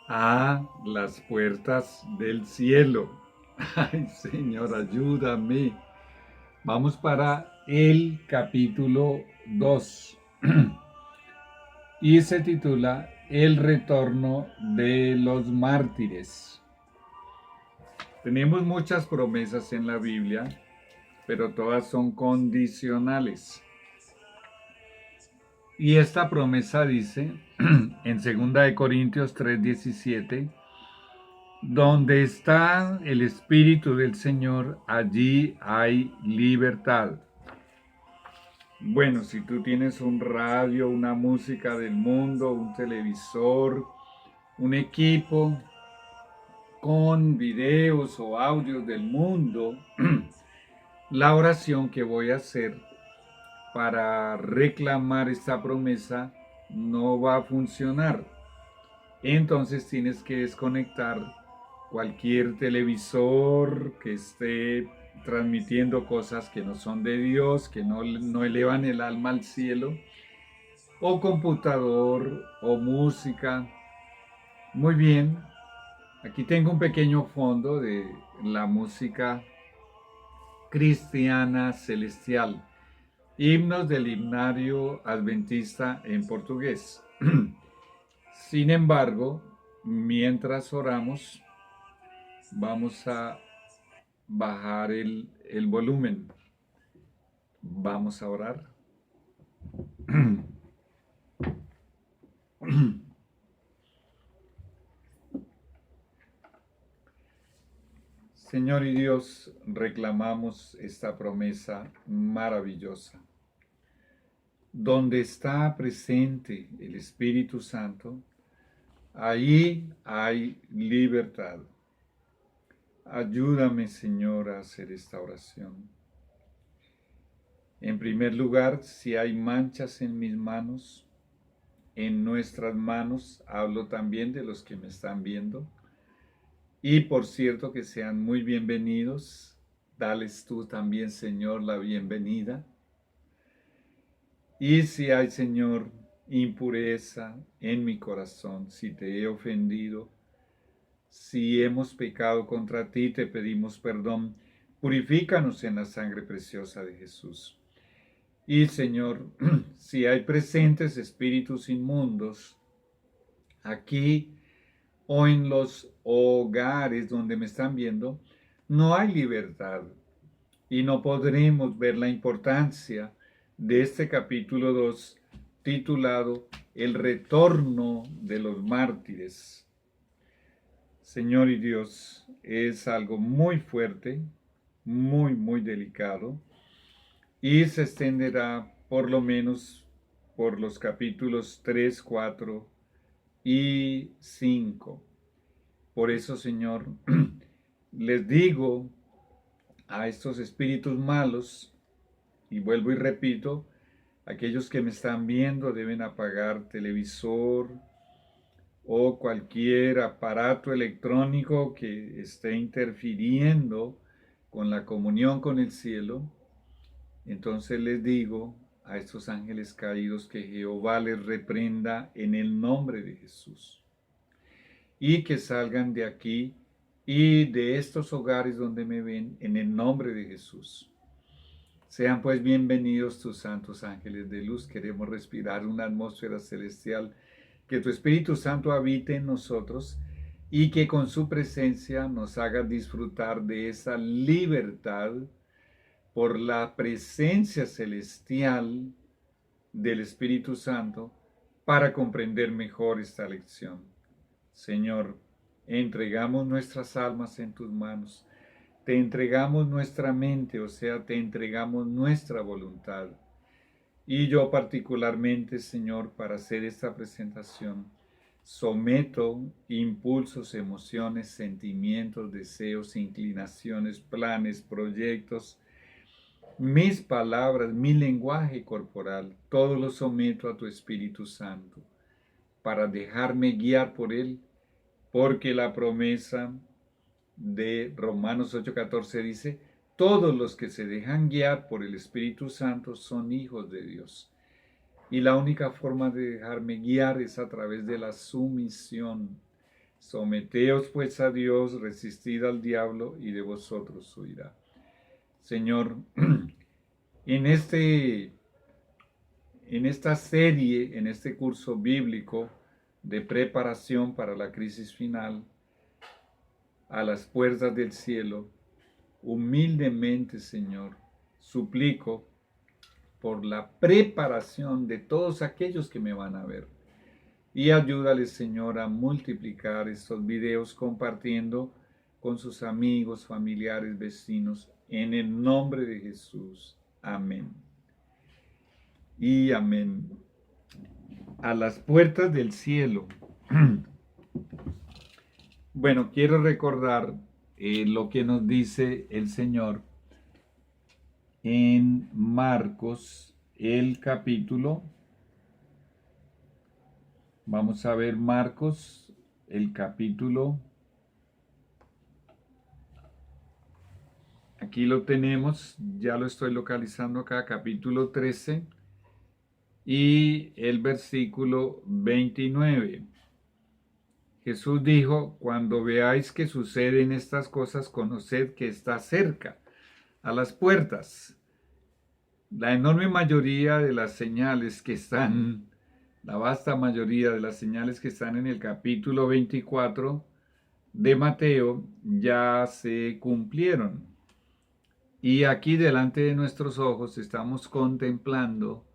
a las puertas del cielo. Ay, Señor, ayúdame. Vamos para el capítulo 2 y se titula El retorno de los mártires. Tenemos muchas promesas en la Biblia, pero todas son condicionales. Y esta promesa dice en 2 Corintios 3:17, donde está el Espíritu del Señor, allí hay libertad. Bueno, si tú tienes un radio, una música del mundo, un televisor, un equipo con videos o audios del mundo, la oración que voy a hacer para reclamar esta promesa no va a funcionar. Entonces tienes que desconectar cualquier televisor que esté transmitiendo cosas que no son de Dios, que no elevan el alma al cielo, o computador, o música. Muy bien, aquí tengo un pequeño fondo de la música cristiana celestial, himnos del himnario adventista en portugués. Sin embargo, mientras oramos, vamos a bajar el volumen. Vamos a orar. Señor y Dios, reclamamos esta promesa maravillosa. Donde está presente el Espíritu Santo, ahí hay libertad. Ayúdame, Señor, a hacer esta oración. En primer lugar, si hay manchas en mis manos, en nuestras manos, hablo también de los que me están viendo. Y por cierto, que sean muy bienvenidos. Dales tú también, Señor, la bienvenida. Y si hay, Señor, impureza en mi corazón, si te he ofendido, si hemos pecado contra ti, te pedimos perdón. Purifícanos en la sangre preciosa de Jesús. Y, Señor, si hay presentes espíritus inmundos aquí o en los hogares donde me están viendo, no hay libertad y no podremos ver la importancia de este capítulo 2 titulado El retorno de los mártires. Señor y Dios, es algo muy fuerte, muy delicado y se extenderá por lo menos por los capítulos 3, 4 y 5. Por eso, Señor, les digo a estos espíritus malos, y vuelvo y repito, aquellos que me están viendo deben apagar televisor o cualquier aparato electrónico que esté interfiriendo con la comunión con el cielo. Entonces les digo a estos ángeles caídos que Jehová les reprenda en el nombre de Jesús y que salgan de aquí y de estos hogares donde me ven en el nombre de Jesús. Sean pues bienvenidos tus santos ángeles de luz. Queremos respirar una atmósfera celestial, que tu Espíritu Santo habite en nosotros y que con su presencia nos haga disfrutar de esa libertad por la presencia celestial del Espíritu Santo para comprender mejor esta lección. Señor, entregamos nuestras almas en tus manos. Te entregamos nuestra mente, o sea, te entregamos nuestra voluntad. Y yo particularmente, Señor, para hacer esta presentación, someto impulsos, emociones, sentimientos, deseos, inclinaciones, planes, proyectos, mis palabras, mi lenguaje corporal, todo lo someto a tu Espíritu Santo, para dejarme guiar por él, porque la promesa de Romanos 8:14 dice, todos los que se dejan guiar por el Espíritu Santo son hijos de Dios. Y la única forma de dejarme guiar es a través de la sumisión, Someteos pues a Dios, resistid al diablo, y de vosotros huirá. Señor, en esta serie, en este curso bíblico de preparación para la crisis final, a las puertas del cielo, humildemente, Señor, suplico por la preparación de todos aquellos que me van a ver. Y ayúdales, Señor, a multiplicar estos videos compartiendo con sus amigos, familiares, vecinos, en el nombre de Jesús. Amén. Y amén. A las puertas del cielo. Bueno, quiero recordar lo que nos dice el Señor en Marcos, el capítulo. Vamos a ver Marcos, el capítulo. Aquí lo tenemos, ya lo estoy localizando acá, capítulo 13 y el versículo 29. Jesús dijo, cuando veáis que suceden estas cosas, conoced que está cerca, a las puertas. La enorme mayoría de las señales que están, la vasta mayoría de las señales que están en el capítulo 24 de Mateo ya se cumplieron. Y aquí delante de nuestros ojos estamos contemplando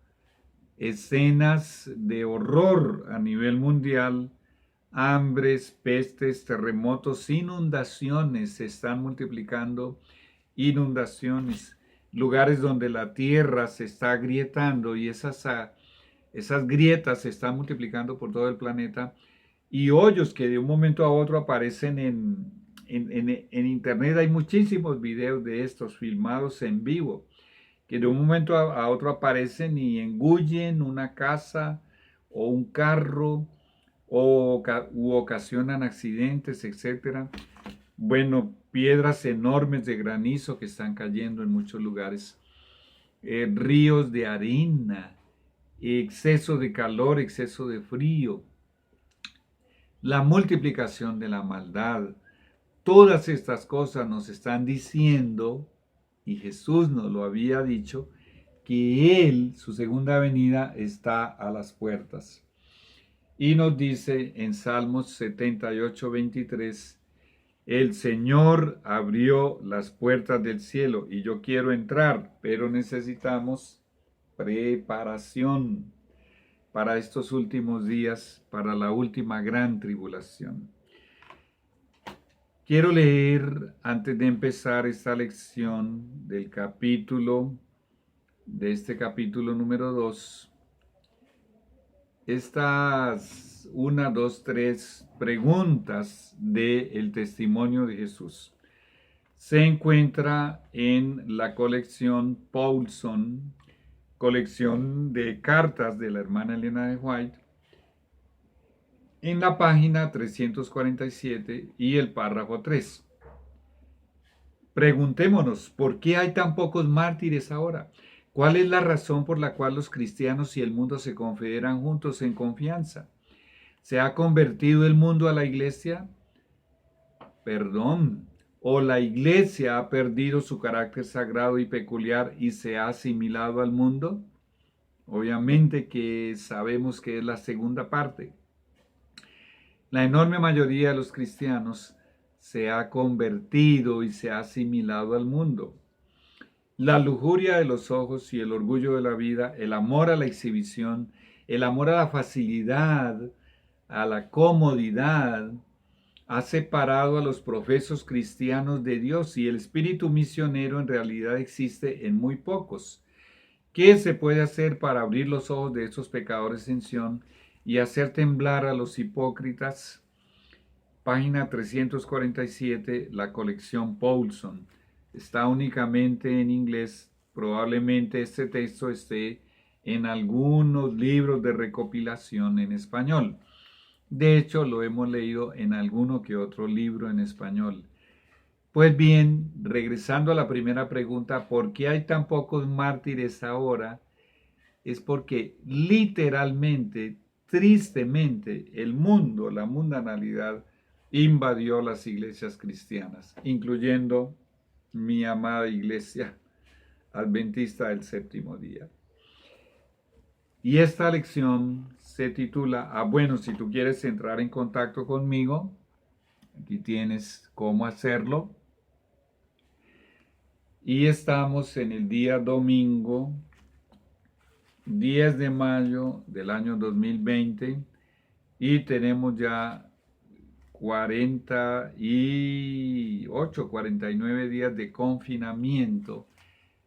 escenas de horror a nivel mundial, hambres, pestes, terremotos, inundaciones, se están multiplicando, inundaciones, lugares donde la tierra se está agrietando y esas grietas se están multiplicando por todo el planeta, y hoyos que de un momento a otro aparecen en internet. Hay muchísimos videos de estos filmados en vivo, que de un momento a otro aparecen y engullen una casa o un carro u ocasionan accidentes, etcétera. Bueno, piedras enormes de granizo que están cayendo en muchos lugares, ríos de arena, exceso de calor, exceso de frío, la multiplicación de la maldad. Todas estas cosas nos están diciendo, y Jesús nos lo había dicho, que Él, su segunda venida, está a las puertas. Y nos dice en Salmos 78, 23, el Señor abrió las puertas del cielo y yo quiero entrar, pero necesitamos preparación para estos últimos días, para la última gran tribulación. Quiero leer, antes de empezar esta lección de este capítulo número 2, estas 1, 2, 3 preguntas del testimonio de Jesús. Se encuentra en la colección Paulson, colección de cartas de la hermana Elena de White, en la página 347 y el párrafo 3. Preguntémonos, ¿por qué hay tan pocos mártires ahora? ¿Cuál es la razón por la cual los cristianos y el mundo se confederan juntos en confianza? ¿Se ha convertido el mundo a la iglesia? Perdón. ¿O la iglesia ha perdido su carácter sagrado y peculiar y se ha asimilado al mundo? Obviamente que sabemos que es la segunda parte. La enorme mayoría de los cristianos se ha convertido y se ha asimilado al mundo. La lujuria de los ojos y el orgullo de la vida, el amor a la exhibición, el amor a la facilidad, a la comodidad, ha separado a los profesos cristianos de Dios, y el espíritu misionero en realidad existe en muy pocos. ¿Qué se puede hacer para abrir los ojos de esos pecadores en Sión y hacer temblar a los hipócritas? Página 347, la colección Paulson. Está únicamente en inglés. Probablemente este texto esté en algunos libros de recopilación en español. De hecho, lo hemos leído en alguno que otro libro en español. Pues bien, regresando a la primera pregunta, ¿por qué hay tan pocos mártires ahora? Es porque literalmente, tristemente, el mundo, la mundanalidad, invadió las iglesias cristianas, incluyendo mi amada iglesia adventista del séptimo día. Y esta lección se titula, bueno, si tú quieres entrar en contacto conmigo, aquí tienes cómo hacerlo. Y estamos en el día domingo, 10 de mayo del año 2020, y tenemos ya 48, 49 días de confinamiento.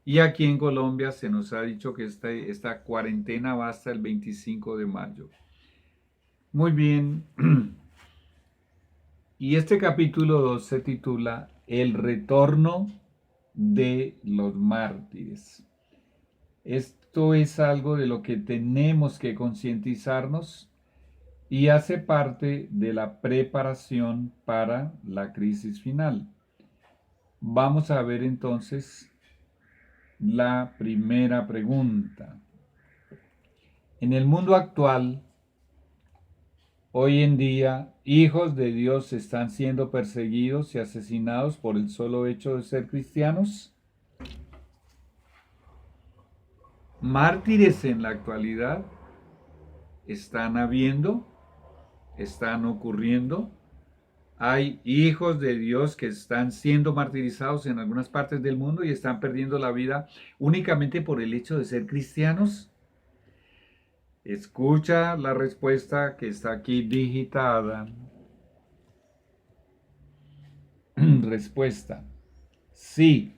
Y aquí en Colombia se nos ha dicho que esta cuarentena va hasta el 25 de mayo. Muy bien. Y este capítulo 2 se titula El retorno de los mártires. Esto es algo de lo que tenemos que concientizarnos y hace parte de la preparación para la crisis final. Vamos a ver entonces la primera pregunta. En el mundo actual, hoy en día, hijos de Dios están siendo perseguidos y asesinados por el solo hecho de ser cristianos. Mártires en la actualidad están habiendo, están ocurriendo. Hay hijos de Dios que están siendo martirizados en algunas partes del mundo y están perdiendo la vida únicamente por el hecho de ser cristianos. Escucha la respuesta que está aquí digitada. Respuesta. Sí.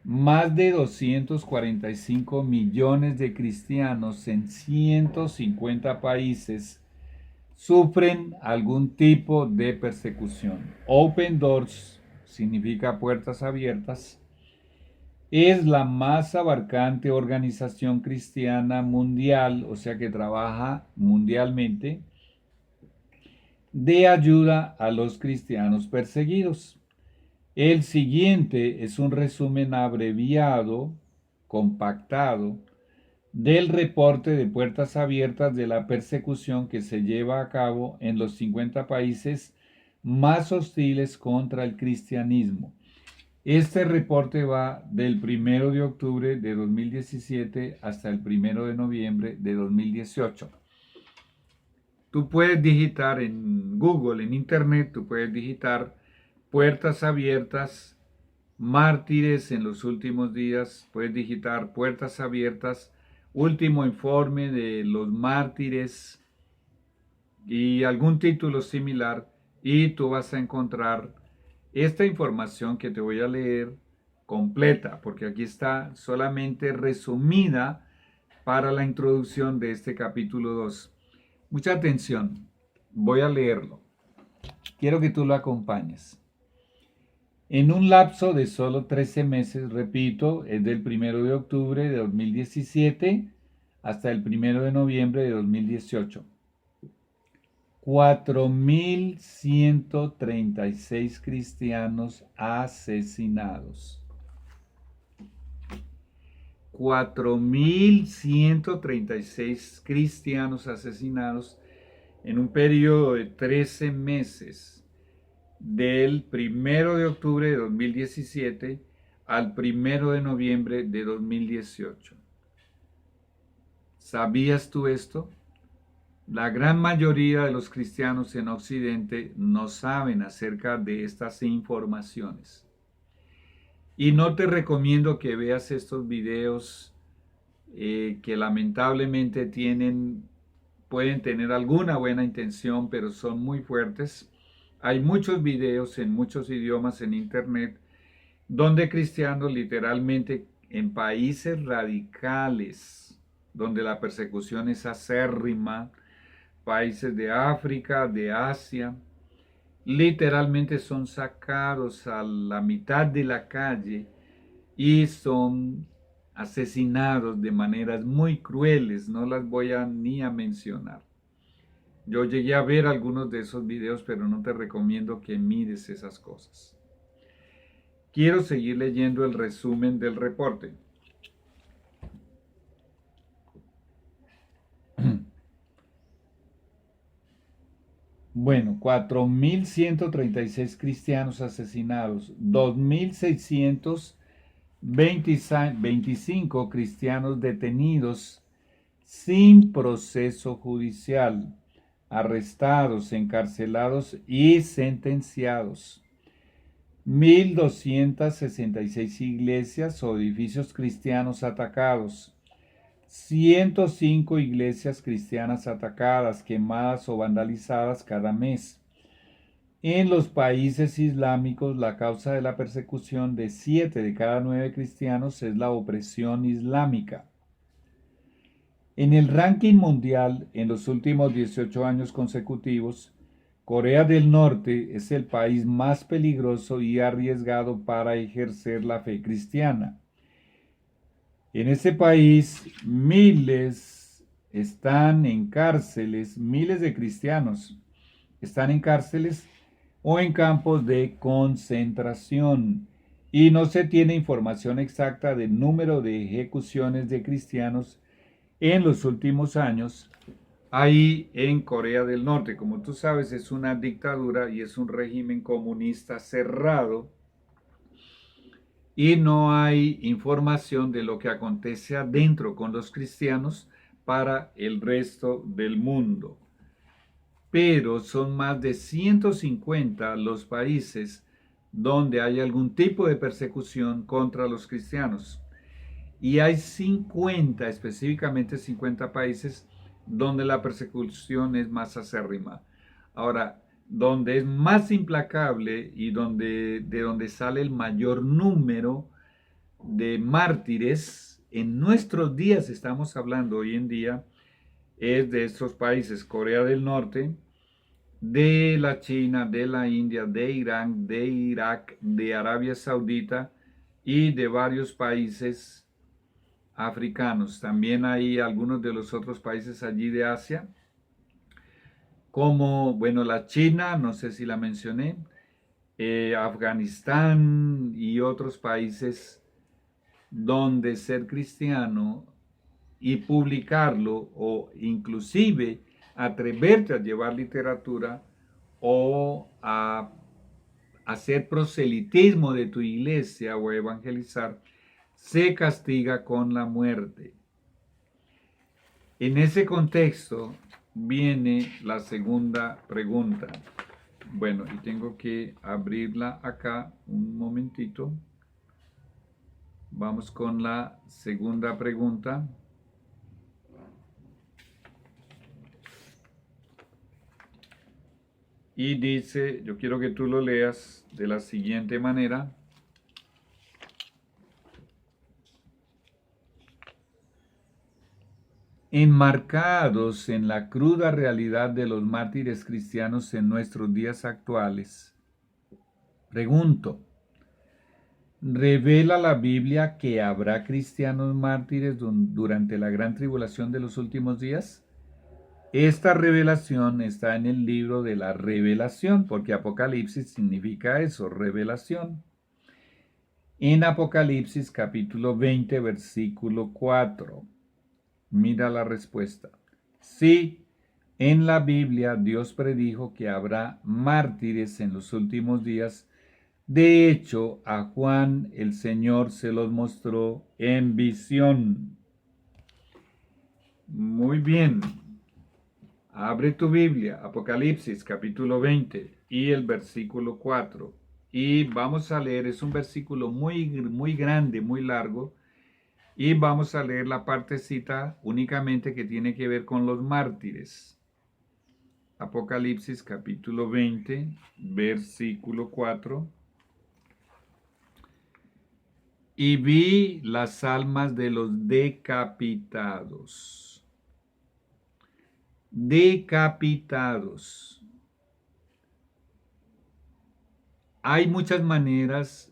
Más de 245 millones de cristianos en 150 países sufren algún tipo de persecución. Open Doors significa puertas abiertas. Es la más abarcante organización cristiana mundial, o sea que trabaja mundialmente, de ayuda a los cristianos perseguidos. El siguiente es un resumen abreviado, compactado, del reporte de puertas abiertas de la persecución que se lleva a cabo en los 50 países más hostiles contra el cristianismo. Este reporte va del 1 de octubre de 2017 hasta el 1 de noviembre de 2018. Tú puedes digitar en Google, en Internet, tú puedes digitar puertas abiertas, mártires en los últimos días, puedes digitar puertas abiertas, último informe de los mártires y algún título similar y tú vas a encontrar esta información que te voy a leer completa, porque aquí está solamente resumida para la introducción de este capítulo 2. Mucha atención, voy a leerlo. Quiero que tú lo acompañes. En un lapso de solo 13 meses, repito, es del 1 de octubre de 2017 hasta el 1 de noviembre de 2018. 4.136 cristianos asesinados. 4.136 cristianos asesinados en un periodo de 13 meses, del 1 de octubre de 2017 al 1 de noviembre de 2018. ¿Sabías tú esto? La gran mayoría de los cristianos en Occidente no saben acerca de estas informaciones. Y no te recomiendo que veas estos videos que lamentablemente pueden tener alguna buena intención, pero son muy fuertes. Hay muchos videos en muchos idiomas en internet donde cristianos literalmente en países radicales, donde la persecución es acérrima, países de África, de Asia, literalmente son sacados a la mitad de la calle y son asesinados de maneras muy crueles, no las voy ni a mencionar. Yo llegué a ver algunos de esos videos, pero no te recomiendo que mires esas cosas. Quiero seguir leyendo el resumen del reporte. Bueno, 4.136 cristianos asesinados, 2.625 cristianos detenidos sin proceso judicial, arrestados, encarcelados y sentenciados. 1.266 iglesias o edificios cristianos atacados. 105 iglesias cristianas atacadas, quemadas o vandalizadas cada mes. En los países islámicos, la causa de la persecución de 7 de cada 9 cristianos es la opresión islámica. En el ranking mundial, en los últimos 18 años consecutivos, Corea del Norte es el país más peligroso y arriesgado para ejercer la fe cristiana. En ese país, miles están en cárceles, miles de cristianos están en cárceles o en campos de concentración. Y no se tiene información exacta del número de ejecuciones de cristianos en los últimos años ahí en Corea del Norte. Como tú sabes, es una dictadura y es un régimen comunista cerrado y no hay información de lo que acontece adentro con los cristianos para el resto del mundo. Pero son más de 150 los países donde hay algún tipo de persecución contra los cristianos. Y hay 50, específicamente 50 países donde la persecución es más acérrima. Ahora, donde es más implacable y de donde sale el mayor número de mártires, en nuestros días estamos hablando hoy en día, es de estos países: Corea del Norte, de la China, de la India, de Irán, de Irak, de Arabia Saudita y de varios países africanos. También hay algunos de los otros países allí de Asia, como, bueno, la China, no sé si la mencioné, Afganistán y otros países donde ser cristiano y publicarlo o inclusive atreverte a llevar literatura o a hacer proselitismo de tu iglesia o evangelizar, se castiga con la muerte. En ese contexto viene la segunda pregunta. Bueno, y tengo que abrirla acá un momentito. Vamos con la segunda pregunta. Y dice, yo quiero que tú lo leas de la siguiente manera. Enmarcados en la cruda realidad de los mártires cristianos en nuestros días actuales, pregunto, ¿revela la Biblia que habrá cristianos mártires durante la gran tribulación de los últimos días? Esta revelación está en el libro de la Revelación, porque Apocalipsis significa eso, revelación. En Apocalipsis capítulo 20, versículo 4. Mira la respuesta. Sí, en la Biblia Dios predijo que habrá mártires en los últimos días. De hecho, a Juan el Señor se los mostró en visión. Muy bien. Abre tu Biblia, Apocalipsis capítulo 20 y el versículo 4. Y vamos a leer, es un versículo muy grande, muy largo. Y vamos a leer la partecita únicamente que tiene que ver con los mártires. Apocalipsis capítulo 20, versículo 4. Y vi las almas de los decapitados. Decapitados. Hay muchas maneras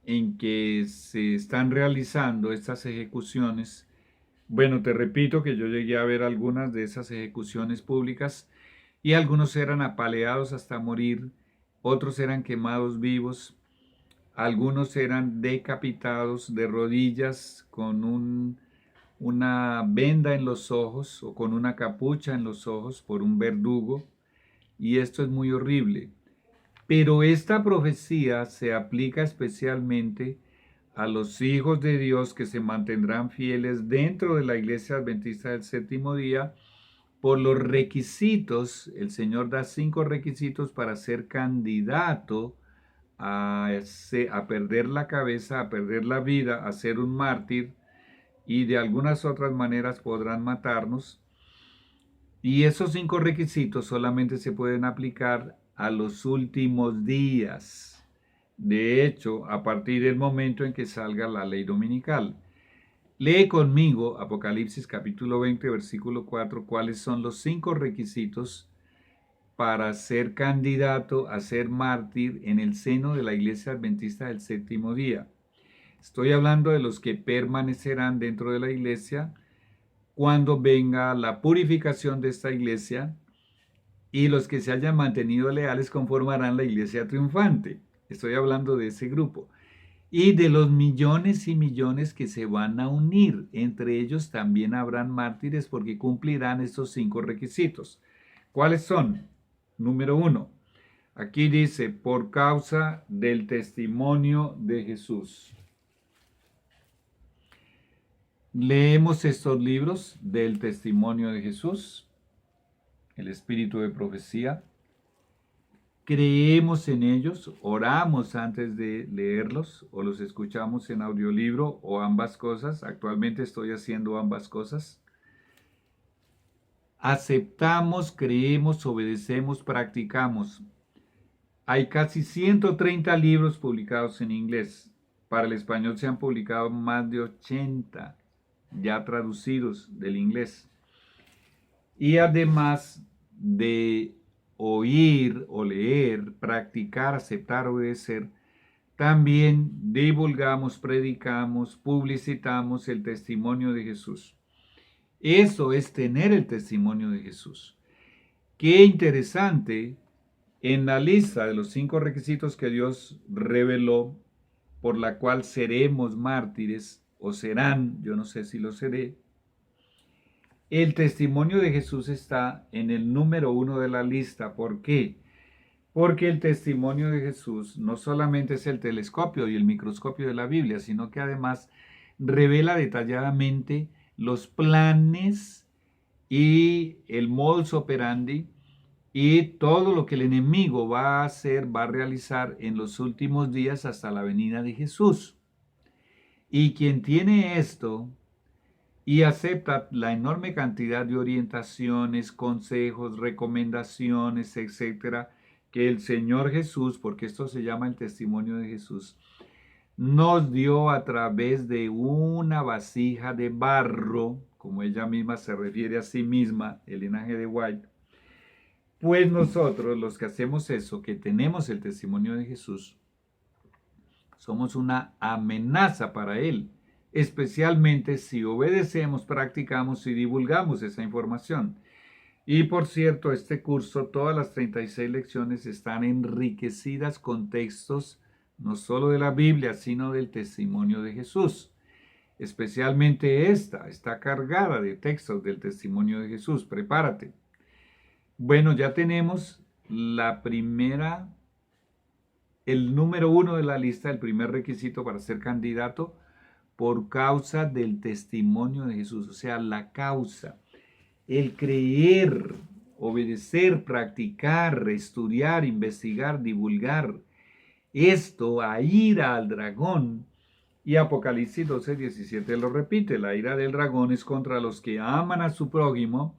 en que se están realizando estas ejecuciones. Bueno, te repito que yo llegué a ver algunas de esas ejecuciones públicas y algunos eran apaleados hasta morir, otros eran quemados vivos, algunos eran decapitados de rodillas con una venda en los ojos o con una capucha en los ojos por un verdugo. y esto es muy horrible. Pero esta profecía se aplica especialmente a los hijos de Dios que se mantendrán fieles dentro de la iglesia adventista del séptimo día por los requisitos. El Señor da 5 requisitos para ser candidato a perder la cabeza, a perder la vida, a ser un mártir, y de algunas otras maneras podrán matarnos. Y esos 5 requisitos solamente se pueden aplicar a los últimos días. De hecho, a partir del momento en que salga la ley dominical. Lee conmigo Apocalipsis capítulo 20, versículo 4, cuáles son los 5 requisitos para ser candidato a ser mártir en el seno de la iglesia adventista del séptimo día. Estoy hablando de los que permanecerán dentro de la iglesia cuando venga la purificación de esta iglesia, y los que se hayan mantenido leales conformarán la iglesia triunfante. Estoy hablando de ese grupo. Y de los millones y millones que se van a unir. Entre ellos también habrán mártires porque cumplirán estos 5 requisitos. ¿Cuáles son? Número 1. Aquí dice, por causa del testimonio de Jesús. Leemos estos libros del testimonio de Jesús, el espíritu de profecía. Creemos en ellos, oramos antes de leerlos o los escuchamos en audiolibro o ambas cosas. Actualmente estoy haciendo ambas cosas. Aceptamos, creemos, obedecemos, practicamos. Hay casi 130 libros publicados en inglés. Para el español se han publicado más de 80 ya traducidos del inglés. Y además de oír o leer, practicar, aceptar, obedecer, también divulgamos, predicamos, publicitamos el testimonio de Jesús. Eso es tener el testimonio de Jesús. Qué interesante, en la lista de los 5 requisitos que Dios reveló, por la cual seremos mártires, o serán, yo no sé si lo seré, el testimonio de Jesús está en el número 1 de la lista. ¿Por qué? Porque el testimonio de Jesús no solamente es el telescopio y el microscopio de la Biblia, sino que además revela detalladamente los planes y el modus operandi y todo lo que el enemigo va a hacer, va a realizar en los últimos días hasta la venida de Jesús. Y quien tiene esto y acepta la enorme cantidad de orientaciones, consejos, recomendaciones, etcétera, que el Señor Jesús, porque esto se llama el testimonio de Jesús, nos dio a través de una vasija de barro, como ella misma se refiere a sí misma, el linaje de White. Pues nosotros, los que hacemos eso, que tenemos el testimonio de Jesús, somos una amenaza para Él, especialmente si obedecemos, practicamos y divulgamos esa información. Y por cierto, este curso, todas las 36 lecciones están enriquecidas con textos no solo de la Biblia, sino del testimonio de Jesús. Especialmente esta está cargada de textos del testimonio de Jesús. Prepárate. Bueno, ya tenemos el número 1 de la lista, el primer requisito para ser candidato, por causa del testimonio de Jesús, o sea, la causa, el creer, obedecer, practicar, estudiar, investigar, divulgar. Esto aira al dragón. Y Apocalipsis 12:17 lo repite, la ira del dragón es contra los que aman a su prójimo,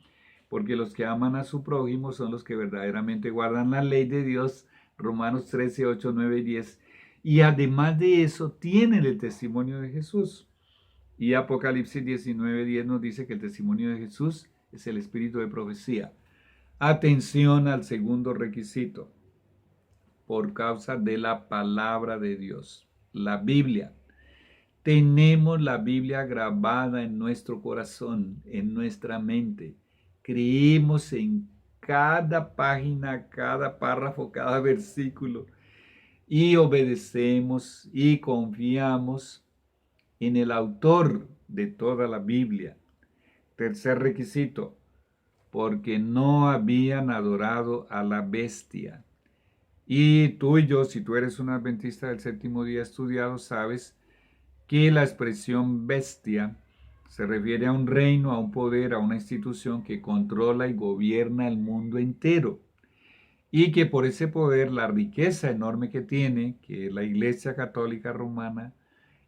porque los que aman a su prójimo son los que verdaderamente guardan la ley de Dios, Romanos 13, 8, 9 y 10. Y además de eso, tienen el testimonio de Jesús. Y Apocalipsis 19:10 nos dice que el testimonio de Jesús es el espíritu de profecía. Atención al segundo requisito, por causa de la palabra de Dios, la Biblia. Tenemos la Biblia grabada en nuestro corazón, en nuestra mente. Creemos en cada página, cada párrafo, cada versículo y obedecemos y confiamos en el autor de toda la Biblia. Tercer requisito, porque no habían adorado a la bestia. Y tú y yo, si tú eres un adventista del séptimo día estudiado, sabes que la expresión bestia se refiere a un reino, a un poder, a una institución que controla y gobierna el mundo entero. Y que por ese poder, la riqueza enorme que tiene, que la Iglesia Católica Romana,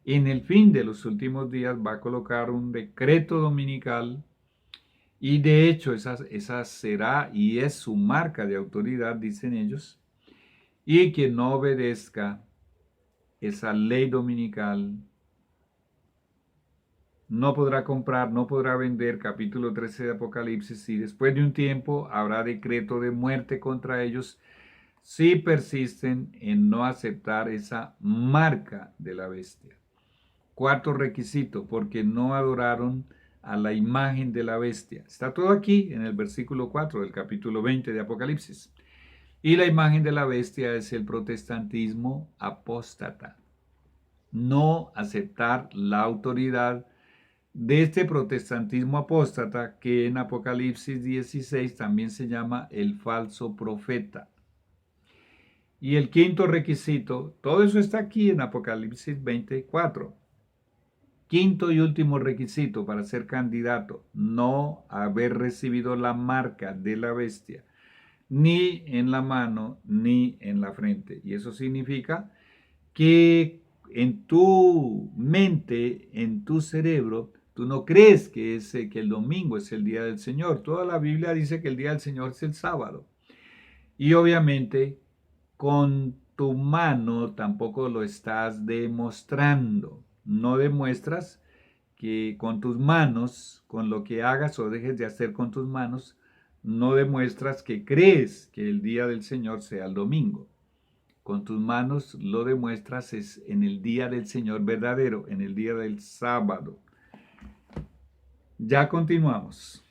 en el fin de los últimos días va a colocar un decreto dominical y de hecho esa será y es su marca de autoridad, dicen ellos, y quien no obedezca esa ley dominical no podrá comprar, no podrá vender, capítulo 13 de Apocalipsis, y después de un tiempo habrá decreto de muerte contra ellos si persisten en no aceptar esa marca de la bestia. Cuarto requisito, porque no adoraron a la imagen de la bestia. Está todo aquí en el versículo 4 del capítulo 20 de Apocalipsis. Y la imagen de la bestia es el protestantismo apóstata. No aceptar la autoridad de este protestantismo apóstata que en Apocalipsis 16 también se llama el falso profeta. Y el quinto requisito, todo eso está aquí en Apocalipsis 24. Quinto y último requisito para ser candidato, no haber recibido la marca de la bestia, ni en la mano ni en la frente. Y eso significa que en tu mente, en tu cerebro, tú no crees que el domingo es el día del Señor. Toda la Biblia dice que el día del Señor es el sábado. Y obviamente con tu mano tampoco lo estás demostrando. No demuestras que con tus manos, con lo que hagas o dejes de hacer con tus manos, no demuestras que crees que el día del Señor sea el domingo. Con tus manos lo demuestras es en el día del Señor verdadero, en el día del sábado. Ya continuamos.